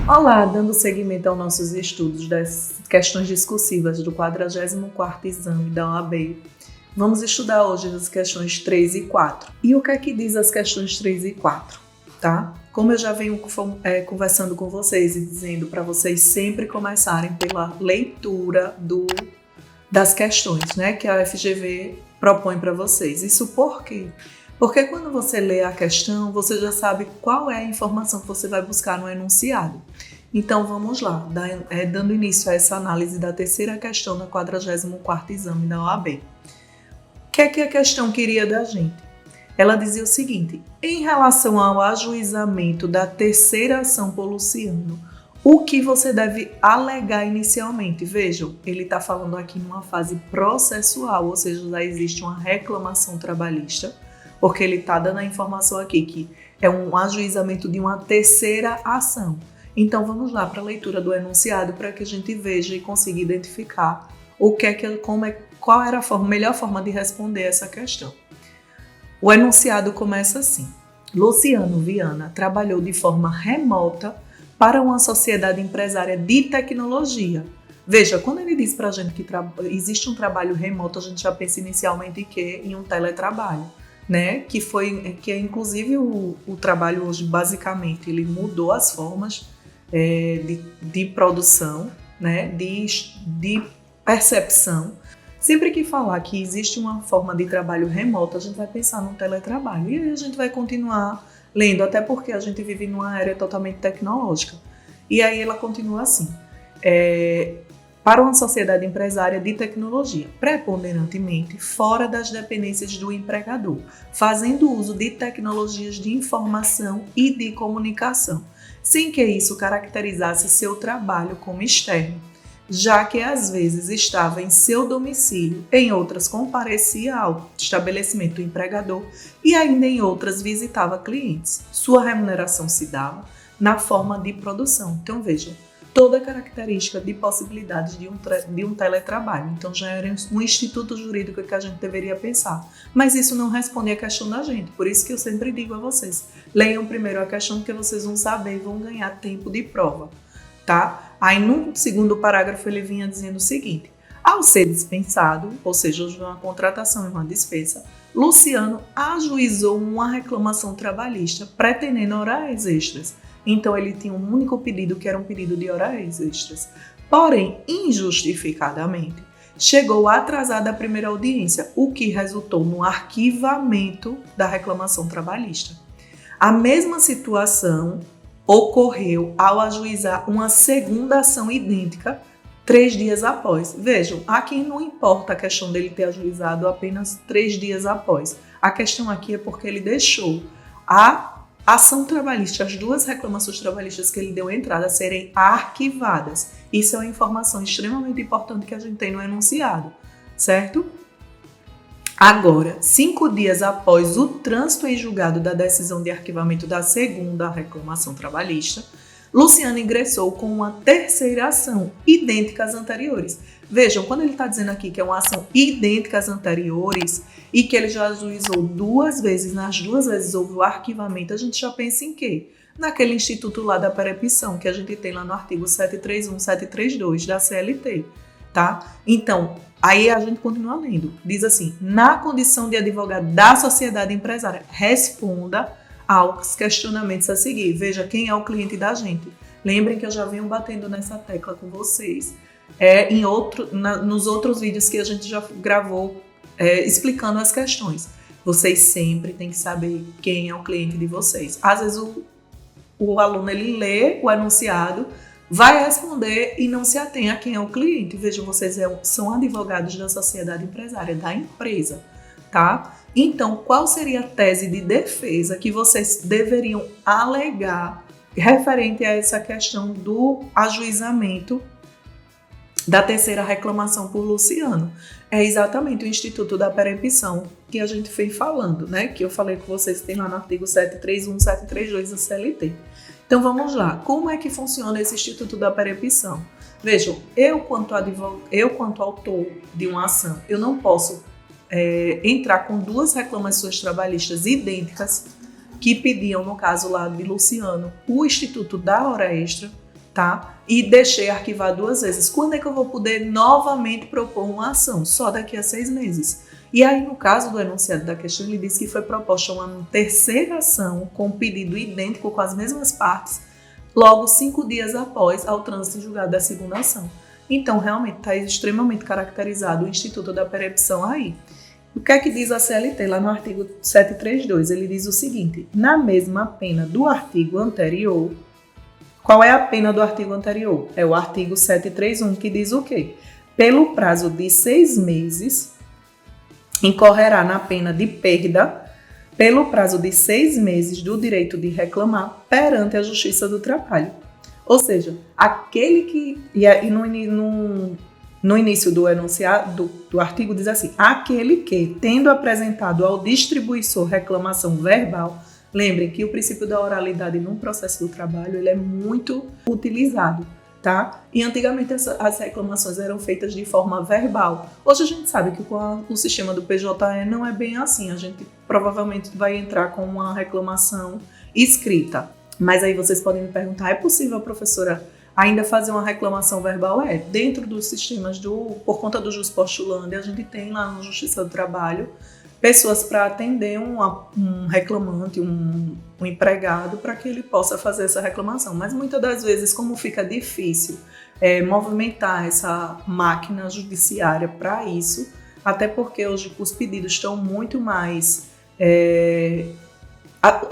Olá, dando seguimento aos nossos estudos das questões discursivas do 44º exame da OAB, vamos estudar hoje as questões 3 e 4. E o que é que diz as questões 3 e 4, tá? Como eu já venho conversando com vocês e dizendo para vocês sempre começarem pela leitura das questões, né, que a FGV propõe para vocês. Isso por quê? Porque quando você lê a questão, você já sabe qual é a informação que você vai buscar no enunciado. Então vamos lá, dando início a essa análise da terceira questão do 44º exame da OAB. O que é que a questão queria da gente? Ela dizia o seguinte: em relação ao ajuizamento da terceira ação por Luciano, o que você deve alegar inicialmente? Vejam, ele está falando aqui numa fase processual, ou seja, já existe uma reclamação trabalhista, porque ele está dando a informação aqui que é um ajuizamento de uma terceira ação. Então vamos lá para a leitura do enunciado para que a gente veja e consiga identificar qual era a melhor forma de responder essa questão. O enunciado começa assim: Luciano Viana trabalhou de forma remota para uma sociedade empresária de tecnologia. Veja, quando ele diz para a gente que existe um trabalho remoto, a gente já pensa inicialmente em um teletrabalho, né? Que é inclusive o trabalho hoje, basicamente, ele mudou as formas de produção, né? De percepção. Sempre que falar que existe uma forma de trabalho remoto, a gente vai pensar no teletrabalho. E aí a gente vai continuar lendo, até porque a gente vive numa área totalmente tecnológica. E aí ela continua assim: para uma sociedade empresária de tecnologia, preponderantemente fora das dependências do empregador, fazendo uso de tecnologias de informação e de comunicação, sem que isso caracterizasse seu trabalho como externo, já que às vezes estava em seu domicílio, em outras comparecia ao estabelecimento do empregador e ainda em outras visitava clientes. Sua remuneração se dava na forma de produção. Então vejam, toda a característica de possibilidades de um teletrabalho. Então já era um instituto jurídico que a gente deveria pensar. Mas isso não responde à questão da gente. Por isso que eu sempre digo a vocês: leiam primeiro a questão, porque vocês vão saber e vão ganhar tempo de prova, tá? Aí no segundo parágrafo ele vinha dizendo o seguinte: ao ser dispensado, ou seja, houve uma contratação e uma dispensa, Luciano ajuizou uma reclamação trabalhista pretendendo horas extras. Então ele tinha um único pedido, que era um pedido de horas extras. Porém, injustificadamente, chegou atrasada a primeira audiência, o que resultou no arquivamento da reclamação trabalhista. A mesma situação ocorreu ao ajuizar uma segunda ação idêntica 3 dias após. Vejam, aqui não importa a questão dele ter ajuizado apenas 3 dias após. A questão aqui é porque ele deixou a ação trabalhista, as 2 reclamações trabalhistas que ele deu entrada, serem arquivadas. Isso é uma informação extremamente importante que a gente tem no enunciado, certo? Agora, 5 dias após o trânsito em julgado da decisão de arquivamento da segunda reclamação trabalhista, Luciano ingressou com uma terceira ação, idêntica às anteriores. Vejam, quando ele está dizendo aqui que é uma ação idêntica às anteriores e que ele já ajuizou 2 vezes, nas 2 vezes houve o arquivamento, a gente já pensa em quê? Naquele instituto lá da perepção que a gente tem lá no artigo 731, 732 da CLT, tá? Então, aí a gente continua lendo. Diz assim: na condição de advogado da sociedade empresária, responda aos questionamentos a seguir. Veja quem é o cliente da gente. Lembrem que eu já venho batendo nessa tecla com vocês nos outros vídeos que a gente já gravou explicando as questões. Vocês sempre têm que saber quem é o cliente de vocês. Às vezes o aluno ele lê o enunciado, vai responder e não se atém a quem é o cliente. Vejam, vocês são advogados da sociedade empresária, da empresa, tá? Então, qual seria a tese de defesa que vocês deveriam alegar referente a essa questão do ajuizamento da terceira reclamação por Luciano? É exatamente o Instituto da Perempção que a gente foi falando, né? Que eu falei com vocês que tem lá no artigo 731, 732 da CLT. Então vamos lá, como é que funciona esse Instituto da Perempção? Vejam, eu quanto autor de uma ação, eu não posso entrar com 2 reclamações trabalhistas idênticas que pediam, no caso lá de Luciano, o Instituto da Hora Extra, tá? E deixei arquivado 2 vezes. Quando é que eu vou poder novamente propor uma ação? Só daqui a 6 meses. E aí, no caso do enunciado da questão, ele disse que foi proposta uma terceira ação com um pedido idêntico com as mesmas partes, logo 5 dias após ao trânsito em julgado da segunda ação. Então, realmente, está extremamente caracterizado o Instituto da Percepção aí. O que é que diz a CLT lá no artigo 732? Ele diz o seguinte: na mesma pena do artigo anterior, qual é a pena do artigo anterior? É o artigo 731, que diz o quê? Pelo prazo de 6 meses, incorrerá na pena de perda, pelo prazo de 6 meses do direito de reclamar perante a Justiça do Trabalho. Ou seja, aquele que... E no início do enunciado do artigo diz assim: aquele que, tendo apresentado ao distribuidor reclamação verbal. Lembrem que o princípio da oralidade no processo do trabalho ele é muito utilizado, tá? E antigamente as reclamações eram feitas de forma verbal. Hoje a gente sabe que com o sistema do PJE não é bem assim. A gente provavelmente vai entrar com uma reclamação escrita. Mas aí vocês podem me perguntar: é possível, professora, ainda fazer uma reclamação verbal? Dentro dos sistemas por conta do JusPostulandi, a gente tem lá na Justiça do Trabalho pessoas para atender um reclamante, um empregado, para que ele possa fazer essa reclamação. Mas muitas das vezes, como fica difícil movimentar essa máquina judiciária para isso, até porque hoje os pedidos estão muito mais...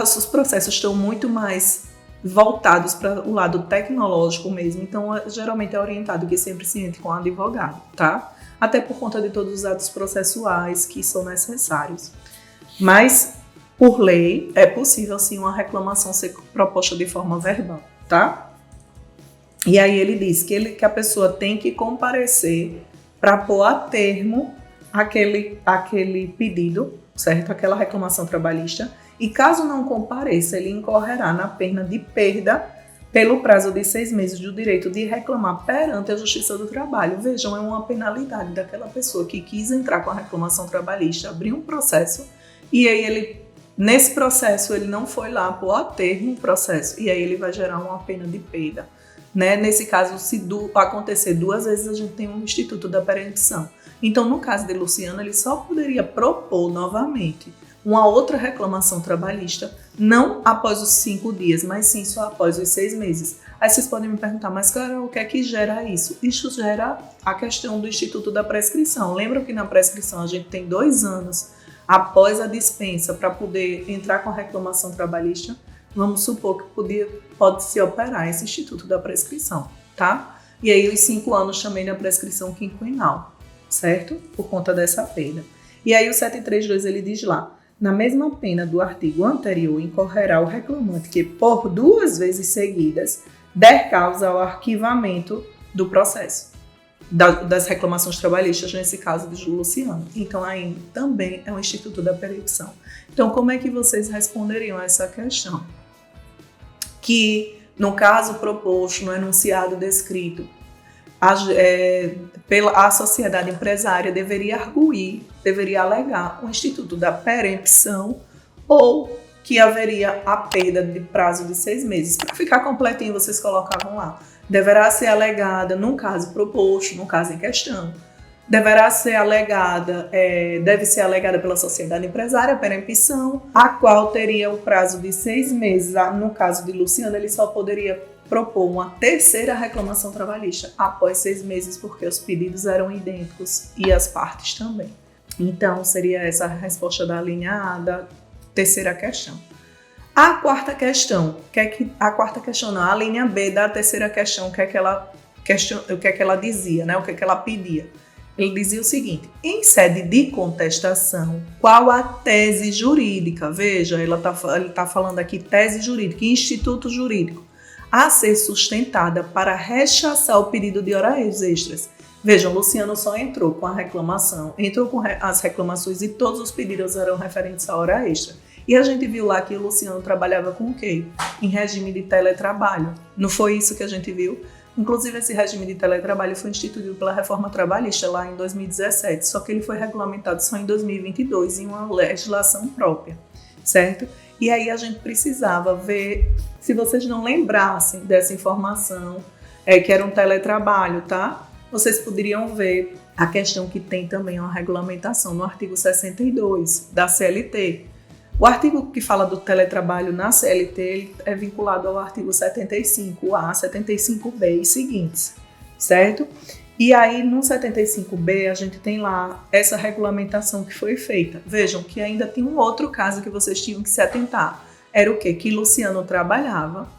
os processos estão muito mais voltados para o lado tecnológico mesmo, então geralmente é orientado que sempre se entre com advogado, tá? Até por conta de todos os atos processuais que são necessários. Mas, por lei, é possível sim uma reclamação ser proposta de forma verbal, tá? E aí ele diz que a pessoa tem que comparecer para pôr a termo aquele pedido, certo? Aquela reclamação trabalhista. E caso não compareça, ele incorrerá na pena de perda pelo prazo de 6 meses do direito de reclamar perante a Justiça do Trabalho. Vejam, é uma penalidade daquela pessoa que quis entrar com a reclamação trabalhista, abrir um processo, e aí nesse processo ele não foi lá pôr a termo o processo, e aí ele vai gerar uma pena de perda. Né? Nesse caso, se acontecer 2 vezes, a gente tem um Instituto da Perempção. Então, no caso de Luciano, ele só poderia propor novamente uma outra reclamação trabalhista, não após os 5 dias, mas sim só após os 6 meses. Aí vocês podem me perguntar: mas Carol, o que é que gera isso? Isso gera a questão do Instituto da Prescrição. Lembram que na prescrição a gente tem 2 anos após a dispensa para poder entrar com a reclamação trabalhista? Vamos supor que pode-se operar esse Instituto da Prescrição, tá? E aí os 5 anos também na prescrição quinquenal, certo? Por conta dessa pena. E aí o 732 ele diz lá: na mesma pena do artigo anterior, incorrerá o reclamante que, por 2 vezes seguidas, der causa ao arquivamento do processo, das reclamações trabalhistas, nesse caso de Luciano. Então, aí também é um Instituto da Percepção. Então, como é que vocês responderiam a essa questão? Que, no caso proposto, no enunciado descrito, a sociedade empresária deveria alegar o Instituto da Perempção ou que haveria a perda de prazo de 6 meses. Para ficar completinho, vocês colocavam lá: deverá ser alegada, no caso proposto, no caso em questão, deve ser alegada pela sociedade empresária a perempção, a qual teria o prazo de 6 meses. No caso de Luciano, ele só poderia propor uma terceira reclamação trabalhista após 6 meses, porque os pedidos eram idênticos e as partes também. Então, seria essa a resposta da linha A da terceira questão. A quarta questão, a linha B da terceira questão, o que é que ela dizia, né? O que é que ela pedia? Ele dizia o seguinte: em sede de contestação, qual a tese jurídica? Veja, ele está falando aqui tese jurídica, instituto jurídico, a ser sustentada para rechaçar o pedido de horas extras. Vejam, Luciano só entrou com a reclamação, entrou com as reclamações e todos os pedidos eram referentes à hora extra. E a gente viu lá que o Luciano trabalhava com o quê? Em regime de teletrabalho. Não foi isso que a gente viu? Inclusive, esse regime de teletrabalho foi instituído pela Reforma Trabalhista lá em 2017, só que ele foi regulamentado só em 2022 em uma legislação própria, certo? E aí a gente precisava ver, se vocês não lembrassem dessa informação, que era um teletrabalho, tá? Vocês poderiam ver a questão que tem também uma regulamentação no artigo 62 da CLT. O artigo que fala do teletrabalho na CLT ele é vinculado ao artigo 75A, 75B e seguintes, certo? E aí no 75B a gente tem lá essa regulamentação que foi feita. Vejam que ainda tem um outro caso que vocês tinham que se atentar. Era o quê? Que Luciano trabalhava.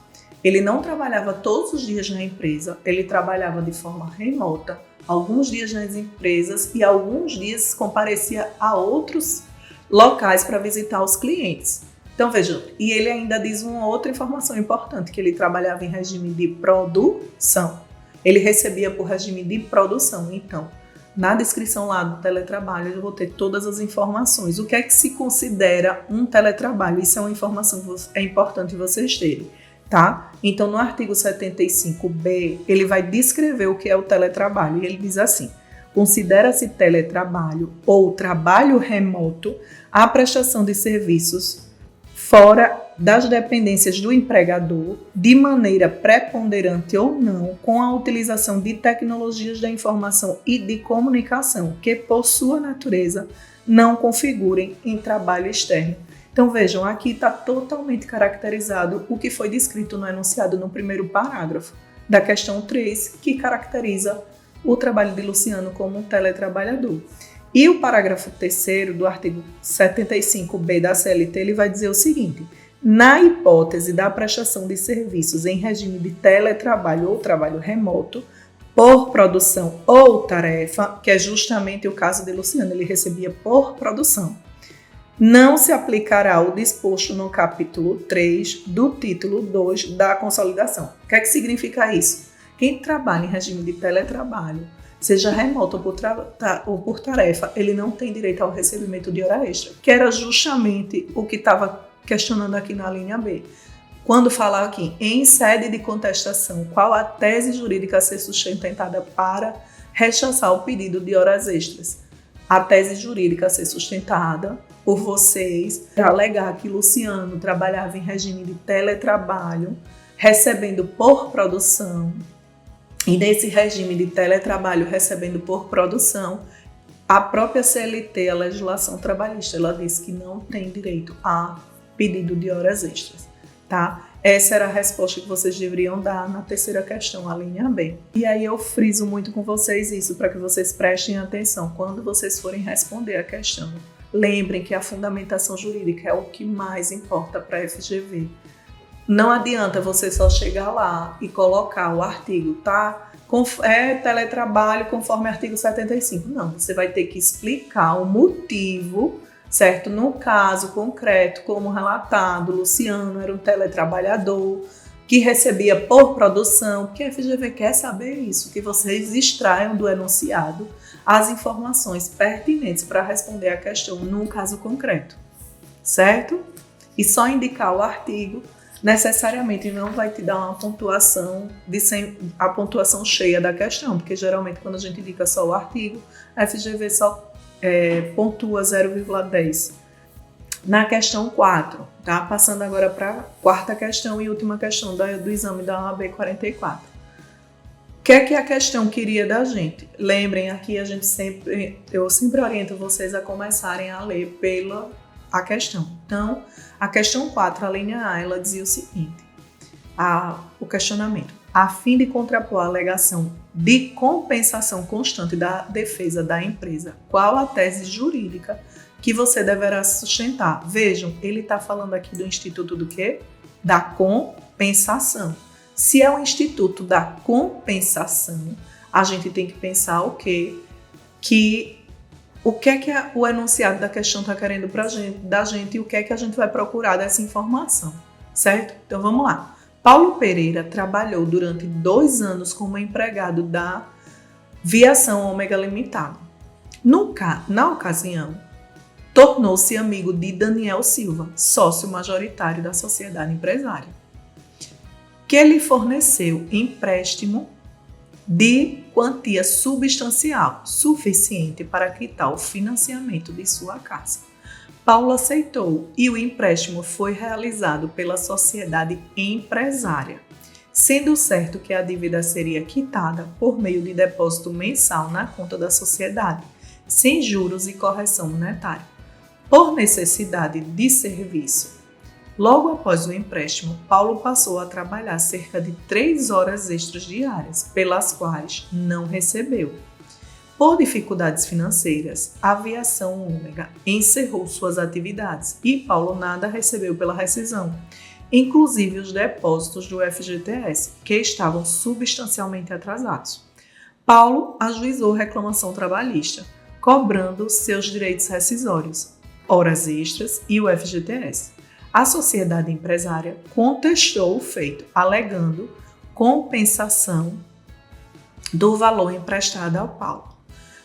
Ele não trabalhava todos os dias na empresa, ele trabalhava de forma remota, alguns dias nas empresas e alguns dias comparecia a outros locais para visitar os clientes. Então vejam, e ele ainda diz uma outra informação importante, que ele trabalhava em regime de produção. Ele recebia por regime de produção. Então, na descrição lá do teletrabalho, eu vou ter todas as informações. O que é que se considera um teletrabalho? Isso é uma informação que é importante vocês terem, tá? Então, no artigo 75B, ele vai descrever o que é o teletrabalho. E ele diz assim: considera-se teletrabalho ou trabalho remoto a prestação de serviços fora das dependências do empregador, de maneira preponderante ou não, com a utilização de tecnologias da informação e de comunicação, que por sua natureza não configurem em trabalho externo. Então vejam, aqui está totalmente caracterizado o que foi descrito no enunciado no primeiro parágrafo da questão 3, que caracteriza o trabalho de Luciano como um teletrabalhador. E o parágrafo 3º do artigo 75B da CLT, ele vai dizer o seguinte: na hipótese da prestação de serviços em regime de teletrabalho ou trabalho remoto, por produção ou tarefa, que é justamente o caso de Luciano, ele recebia por produção, não se aplicará o disposto no capítulo 3 do título 2 da consolidação. O que é que significa isso? Quem trabalha em regime de teletrabalho, seja remoto ou por tarefa, ele não tem direito ao recebimento de hora extra, que era justamente o que estava questionando aqui na linha B. Quando falar aqui, em sede de contestação, qual a tese jurídica a ser sustentada para rechaçar o pedido de horas extras? A tese jurídica a ser sustentada por vocês para alegar que Luciano trabalhava em regime de teletrabalho, recebendo por produção. E nesse regime de teletrabalho recebendo por produção, a própria CLT, a legislação trabalhista, ela diz que não tem direito a pedido de horas extras, tá? Essa era a resposta que vocês deveriam dar na terceira questão, a linha B. E aí eu friso muito com vocês isso, para que vocês prestem atenção quando vocês forem responder a questão. Lembrem que a fundamentação jurídica é o que mais importa para a FGV. Não adianta você só chegar lá e colocar o artigo, tá? É teletrabalho conforme artigo 75. Não, você vai ter que explicar o motivo, certo? No caso concreto, como relatado, Luciano era um teletrabalhador que recebia por produção, porque a FGV quer saber isso, que vocês extraiam do enunciado as informações pertinentes para responder a questão no caso concreto, certo? E só indicar o artigo necessariamente não vai te dar uma pontuação a pontuação cheia da questão, porque geralmente quando a gente indica só o artigo, a FGV só pontua 0,10. Na questão 4, tá? Passando agora para a quarta questão e última questão do exame da OAB 44. O que é que a questão queria da gente? Lembrem, aqui eu sempre oriento vocês a começarem a ler pela a questão. Então, a questão 4, a linha A, ela dizia o seguinte, o questionamento: a fim de contrapor a alegação de compensação constante da defesa da empresa, qual a tese jurídica que você deverá sustentar? Vejam, ele está falando aqui do instituto do quê? Da compensação. Se é o instituto da compensação, a gente tem que pensar o quê? O que é que o enunciado da questão está querendo da gente e o que é que a gente vai procurar dessa informação, certo? Então vamos lá. Paulo Pereira trabalhou durante 2 anos como empregado da Viação Ômega Limitada. Na ocasião, tornou-se amigo de Daniel Silva, sócio majoritário da sociedade empresária, que lhe forneceu empréstimo de quantia substancial, suficiente para quitar o financiamento de sua casa. Paulo aceitou e o empréstimo foi realizado pela sociedade empresária, sendo certo que a dívida seria quitada por meio de depósito mensal na conta da sociedade, sem juros e correção monetária, por necessidade de serviço. Logo após o empréstimo, Paulo passou a trabalhar cerca de 3 horas extras diárias, pelas quais não recebeu. Por dificuldades financeiras, a aviação Ômega encerrou suas atividades e Paulo nada recebeu pela rescisão, inclusive os depósitos do FGTS, que estavam substancialmente atrasados. Paulo ajuizou reclamação trabalhista, cobrando seus direitos rescisórios, horas extras e o FGTS. A sociedade empresária contestou o feito, alegando compensação do valor emprestado ao Paulo.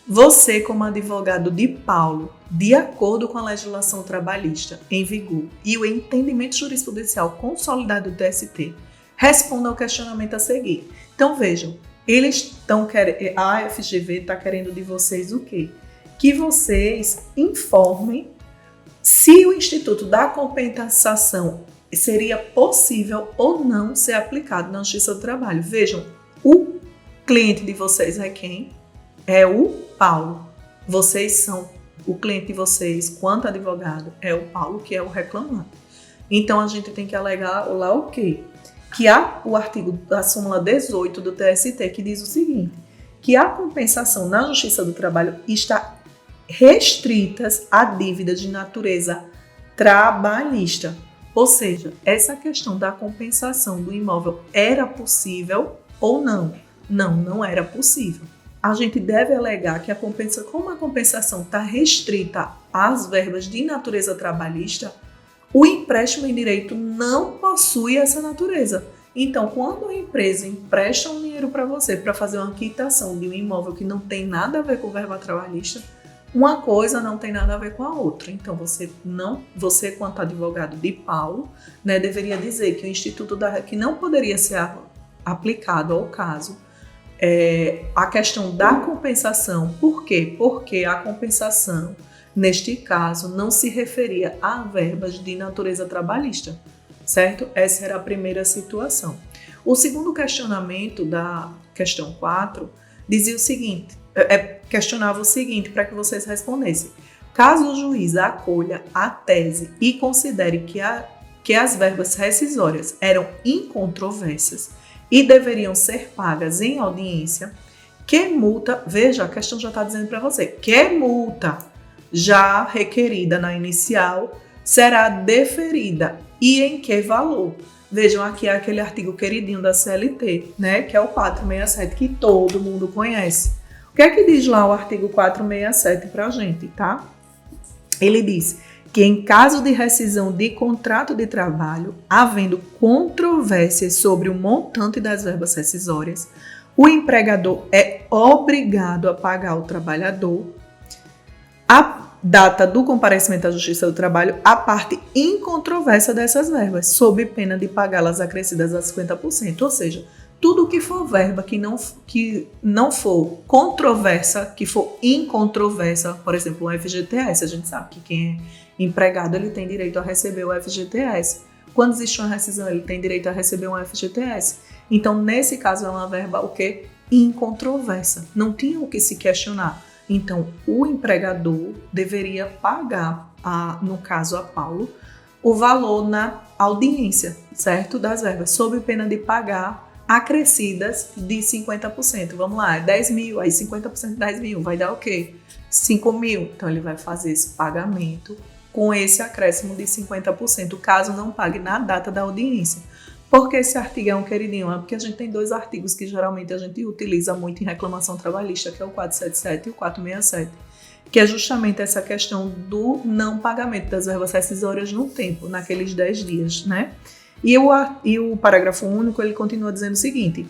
Você, como advogado de Paulo, de acordo com a legislação trabalhista em vigor e o entendimento jurisprudencial consolidado do TST, responda ao questionamento a seguir. Então vejam, a FGV está querendo de vocês o quê? Que vocês informem se o Instituto da Compensação seria possível ou não ser aplicado na Justiça do Trabalho. Vejam, o cliente de vocês é quem? É o Paulo. Vocês são, o cliente de vocês, quanto advogado, é o Paulo, que é o reclamante. Então, a gente tem que alegar lá o quê? Que há o artigo da súmula 18 do TST, que diz o seguinte, que a compensação na Justiça do Trabalho está restritas a dívidas de natureza trabalhista. Ou seja, essa questão da compensação do imóvel era possível ou não? Não, não era possível. A gente deve alegar que como a compensação está restrita às verbas de natureza trabalhista, o empréstimo em direito não possui essa natureza. Então, quando a empresa empresta um dinheiro para você para fazer uma quitação de um imóvel que não tem nada a ver com verba trabalhista, uma coisa não tem nada a ver com a outra. Então, você quanto advogado de Paulo, deveria dizer que o Instituto que não poderia ser aplicado ao caso a questão da compensação. Por quê? Porque a compensação, neste caso, não se referia a verbas de natureza trabalhista, certo? Essa era a primeira situação. O segundo questionamento da questão 4 dizia o seguinte, questionava o seguinte para que vocês respondessem. Caso o juiz acolha a tese e considere que as verbas rescisórias eram incontroversas e deveriam ser pagas em audiência, que multa, veja, a questão já está dizendo para você, que multa já requerida na inicial será deferida e em que valor? Vejam, aqui é aquele artigo queridinho da CLT, que é o 467, que todo mundo conhece. O que é que diz lá o artigo 467 para a gente, tá? Ele diz que em caso de rescisão de contrato de trabalho, havendo controvérsias sobre o montante das verbas rescisórias, o empregador é obrigado a pagar ao trabalhador a data do comparecimento à Justiça do Trabalho a parte incontrovérsia dessas verbas, sob pena de pagá-las acrescidas a 50%. Ou seja, tudo que for verba que não for controversa, que for incontroversa, por exemplo, o FGTS, a gente sabe que quem é empregado ele tem direito a receber o FGTS. Quando existe uma rescisão, ele tem direito a receber um FGTS. Então, nesse caso, é uma verba o quê? Incontroversa. Não tinha o que se questionar. Então, o empregador deveria pagar, no caso a Paulo, o valor na audiência, certo? Das verbas, sob pena de pagar acrescidas de 50%. Vamos lá, 10 mil, aí 50% de 10 mil, vai dar o quê? 5 mil. Então, ele vai fazer esse pagamento com esse acréscimo de 50%, caso não pague na data da audiência. Porque esse artigo é um queridinho? É porque a gente tem 2 artigos que geralmente a gente utiliza muito em reclamação trabalhista, que é o 477 e o 467, que é justamente essa questão do não pagamento das verbas rescisórias no tempo, naqueles 10 dias, E o parágrafo único, ele continua dizendo o seguinte,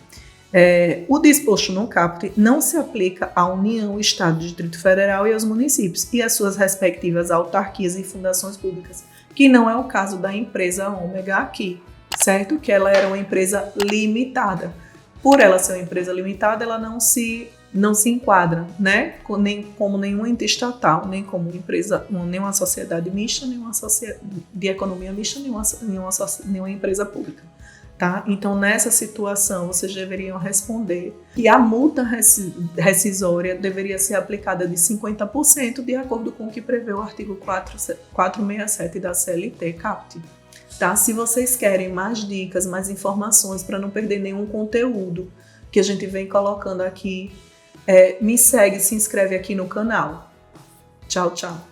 o disposto no caput não se aplica à União, Estado, Distrito Federal e aos municípios e às suas respectivas autarquias e fundações públicas, que não é o caso da empresa Ômega aqui, certo? Que ela era uma empresa limitada. Por ela ser uma empresa limitada, ela não se não se enquadra, né, nem como nenhum ente estatal, nem como empresa, nenhuma sociedade mista, nenhuma de economia mista, nenhuma empresa pública. Tá? Então, nessa situação, vocês deveriam responder que a multa rescisória deveria ser aplicada de 50% de acordo com o que prevê o artigo 467 da CLT-CAPT. Tá? Se vocês querem mais dicas, mais informações para não perder nenhum conteúdo que a gente vem colocando aqui, me segue, se inscreve aqui no canal. Tchau, tchau.